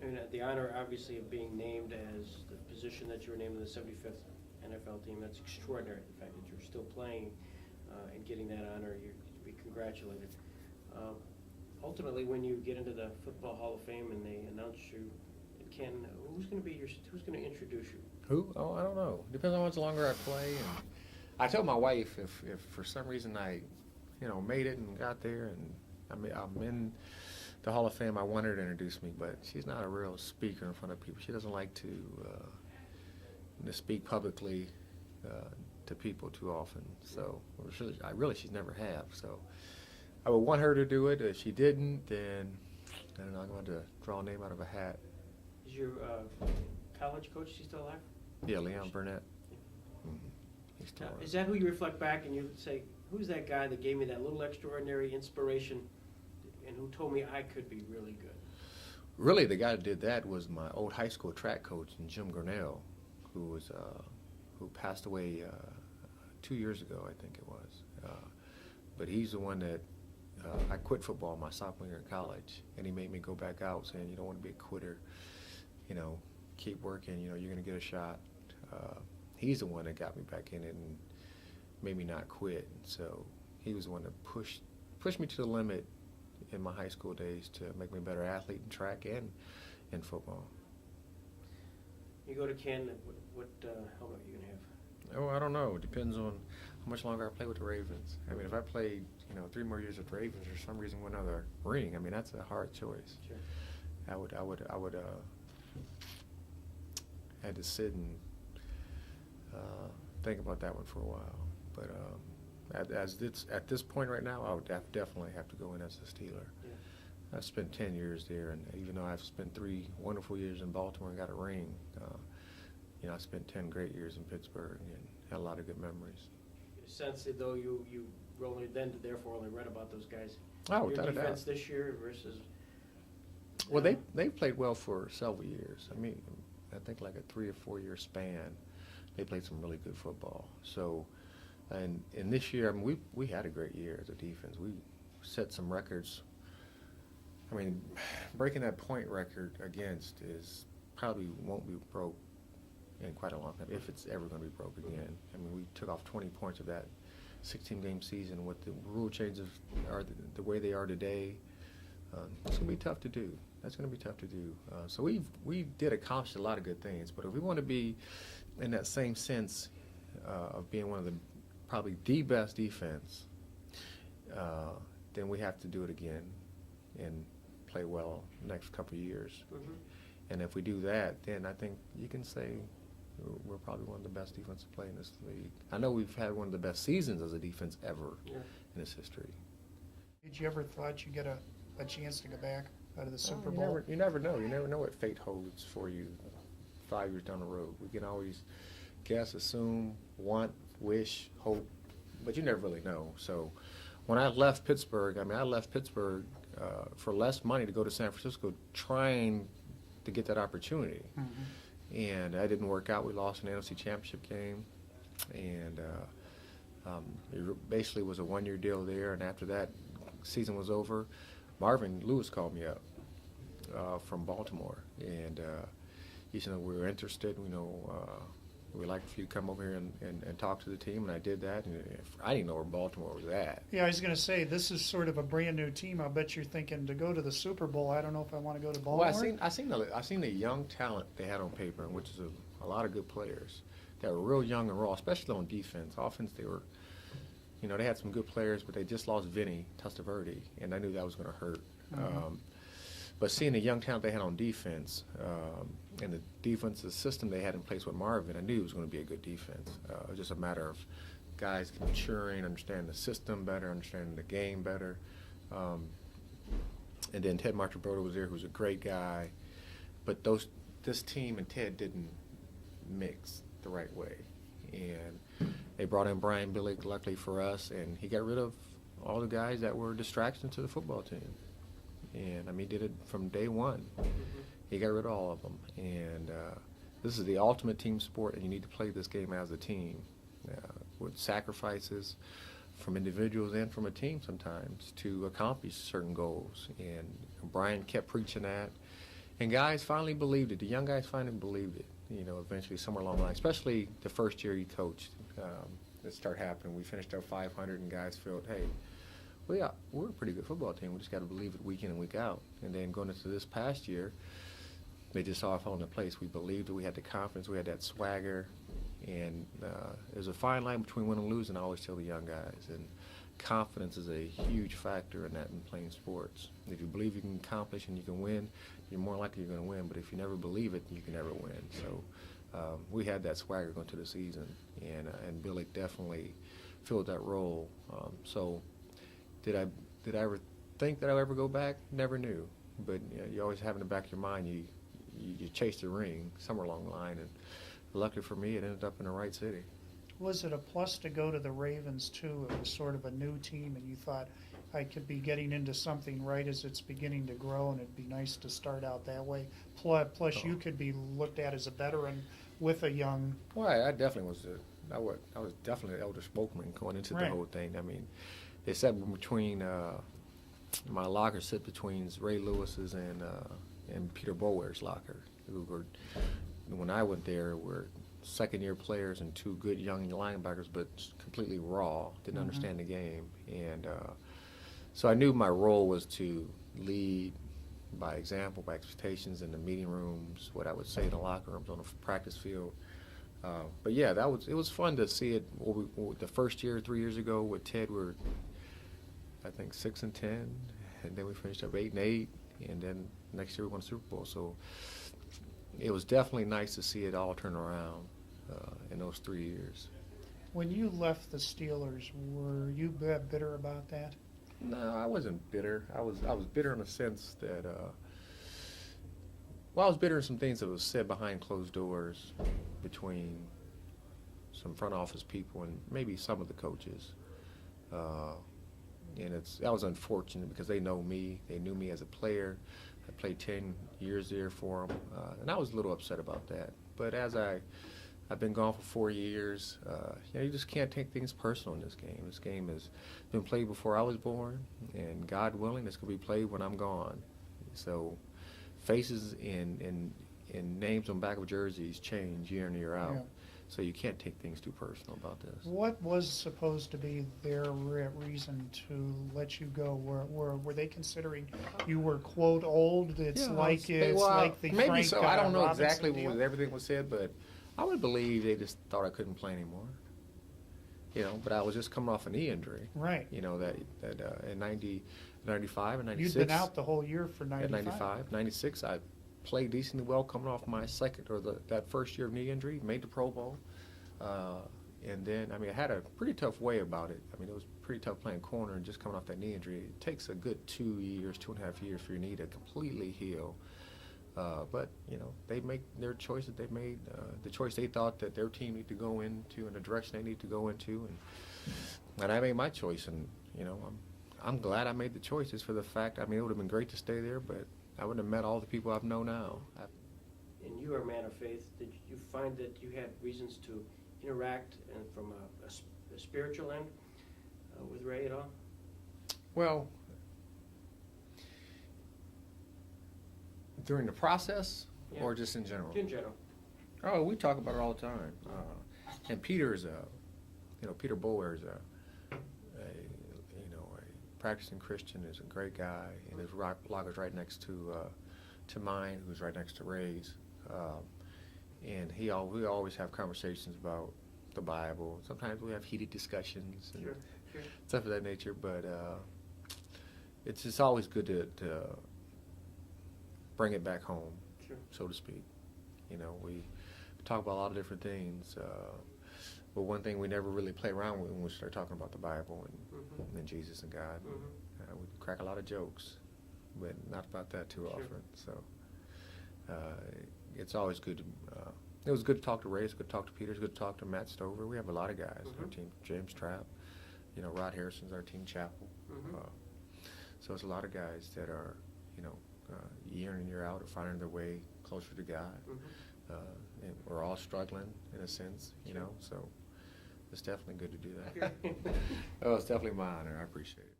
mean, the honor, obviously, of being named as the position that you were named in the 75th NFL team, that's extraordinary. The fact that you're still playing and getting that honor, you're to be congratulated. Ultimately, when you get into the Football Hall of Fame and they announce you, Ken, who's going to introduce you? Who? Oh, I don't know. Depends on how much longer I play. And I told my wife if for some reason I, made it and got there and I'm in the Hall of Fame, I want her to introduce me, but she's not a real speaker in front of people. She doesn't like to speak publicly to people too often. So she's never have. So I would want her to do it. If she didn't, then I don't know. I'm going to draw a name out of a hat. Is your college coach, is he still alive? Yeah, Leon Burnett. Yeah. Mm-hmm. He's still alive. Is that who you reflect back and you say, who's that guy that gave me that little extraordinary inspiration and who told me I could be really good? Really, the guy that did that was my old high school track coach, Jim Grinnell, who passed away 2 years ago, I think it was. But he's the one that I quit football my sophomore year in college, and he made me go back out, saying you don't want to be a quitter. Keep working. You're going to get a shot. He's the one that got me back in it and made me not quit. So he was the one that pushed me to the limit in my high school days to make me a better athlete in track and in football. You go to Ken, what helmet are you going to have? Oh, I don't know. It depends on how much longer I play with the Ravens. I mean, if I played, 3 more years with the Ravens or some reason win another ring, I mean, that's a hard choice. Sure. I would had to sit and think about that one for a while. But at this point right now, I would definitely have to go in as a Steeler. Yeah. I've spent 10 years there, and even though I've spent 3 wonderful years in Baltimore and got a ring, I spent 10 great years in Pittsburgh and had a lot of good memories. Sense that though you therefore only read about those guys. Oh, your without a doubt. defense this year versus. Well, they played well for several years. I mean, I think like a 3 or 4 year span, they played some really good football. So, and this year, I mean, we had a great year as a defense. We set some records. I mean, breaking that point record against is probably won't be broke in quite a long time, if it's ever going to be broke again. I mean, we took off 20 points of that 16-game season. With the rule changes are the way they are today, it's going to be tough to do. That's going to be tough to do. So we did accomplish a lot of good things, but if we want to be in that same sense of being one of the probably the best defense, then we have to do it again and play well the next couple of years. Mm-hmm. And if we do that, then I think you can say we're probably one of the best defenses to play in this league. I know we've had one of the best seasons as a defense ever in its history. Did you ever thought you'd get a chance to go back out of the Super Bowl? You never know. You never know what fate holds for you 5 years down the road. We can always guess, assume, want, wish, hope, but you never really know. So when I left Pittsburgh, I left Pittsburgh for less money to go to San Francisco trying to get that opportunity. Mm-hmm. And that didn't work out. We lost an NFC Championship game, and it basically was a one-year deal there. And after that season was over, Marvin Lewis called me up from Baltimore, and he said we were interested. We'd like for you to come over here and talk to the team, and I did that. And I didn't know where Baltimore was at. Yeah, I was going to say, this is sort of a brand new team. I bet you're thinking to go to the Super Bowl. I don't know if I want to go to Baltimore. Well, I seen the young talent they had on paper, which is a lot of good players that were real young and raw, especially on defense. Offense, they were, they had some good players, but they just lost Vinny Testaverde, and I knew that was going to hurt. Mm-hmm. But seeing the young talent they had on defense and the defensive system they had in place with Marvin, I knew it was going to be a good defense. It was just a matter of guys maturing, understanding the system better, understanding the game better. And then Ted Marchibroda was there, who was a great guy. But this team and Ted didn't mix the right way. And they brought in Brian Billick, luckily for us, and he got rid of all the guys that were distractions to the football team. And, he did it from day one. He got rid of all of them. And this is the ultimate team sport, and you need to play this game as a team with sacrifices from individuals and from a team sometimes to accomplish certain goals. And Brian kept preaching that, And guys finally believed it. The young guys finally believed it, eventually somewhere along the line, especially the first year he coached. It started happening. We finished up 500, and guys felt, hey, we're a pretty good football team. We just got to believe it week in and week out. And then going into this past year, they just saw it fall into place. We believed it. We had the confidence. We had that swagger. And there's a fine line between winning and losing, I always tell the young guys. And confidence is a huge factor in that in playing sports. If you believe you can accomplish and you can win, you're more likely you're going to win. But if you never believe it, you can never win. So we had that swagger going to the season. And Billy definitely filled that role. So did I ever think that I'd ever go back? Never knew. But you always have in the back of your mind, you chase the ring somewhere along the line. And luckily for me, it ended up in the right city. Was it a plus to go to the Ravens, too? It was sort of a new team, and you thought, I could be getting into something right as it's beginning to grow, and it'd be nice to start out that way. Plus you could be looked at as a veteran with a young... Well, I definitely was I was definitely the elder spokesman going into the whole thing. I mean, they sat between, my locker sit between Ray Lewis's and Peter Bowere's locker, who were, when I went there, were second-year players and two good young linebackers, but completely raw, didn't understand the game. And so I knew my role was to lead by example, by expectations in the meeting rooms, what I would say in the locker rooms, on the practice field. But yeah, it was fun to see it. The first year, 3 years ago, with Ted, we were, I think, 6-10, and then we finished up 8-8, and then next year we won the Super Bowl. So it was definitely nice to see it all turn around in those 3 years. When you left the Steelers, were you bitter about that? No, I wasn't bitter. I was bitter in the sense that, I was bitter in some things that was said behind closed doors between some front office people and maybe some of the coaches. And that was unfortunate because they know me. They knew me as a player. I played 10 years there for them, and I was a little upset about that. But as I've been gone for 4 years, you just can't take things personal in this game. This game has been played before I was born, and God willing, it's going to be played when I'm gone. So faces and names on the back of jerseys change year in and year out. Yeah. So you can't take things too personal about this. What was supposed to be their reason to let you go? Were they considering you were, quote, old? It's like the maybe Frank so. I don't know Robinson exactly deal? what everything was said, but I would believe they just thought I couldn't play anymore. But I was just coming off a knee injury. Right. That in 95 and 96. You'd been out the whole year for 95. At 95, 96, I played decently well coming off my that first year of knee injury, made the Pro Bowl. And then, I had a pretty tough way about it. It was pretty tough playing corner and just coming off that knee injury. It takes a good 2 years, 2.5 years for your knee to completely heal. But, they make their choices. They made the choice they thought that their team needed to go into and the direction they need to go into. And I made my choice. And, I'm glad I made the choice just for the fact, it would have been great to stay there, but I wouldn't have met all the people I've known now. And you are a man of faith. Did you find that you had reasons to interact and from a spiritual end with Ray at all? Well, during the process or just in general? In general. Oh, we talk about it all the time. And Peter's Peter Bower is a practicing Christian, is a great guy, and his locker's right next to mine, who's right next to Ray's. And we always have conversations about the Bible. Sometimes we have heated discussions and stuff of that nature, but it's just always good to bring it back home, so to speak. We talk about a lot of different things, but one thing we never really play around with when we start talking about the Bible and Jesus and God. We crack a lot of jokes, but not about that too often. So it's always good to. It was good to talk to Ray. It's good to talk to Peter. It's good to talk to Matt Stover. We have a lot of guys. Our team, James Trapp. Rod Harrison's our team, Chapel. So it's a lot of guys that are, year in and year out, are finding their way closer to God. And we're all struggling in a sense, so it's definitely good to do that. Oh, it's definitely my honor. I appreciate it.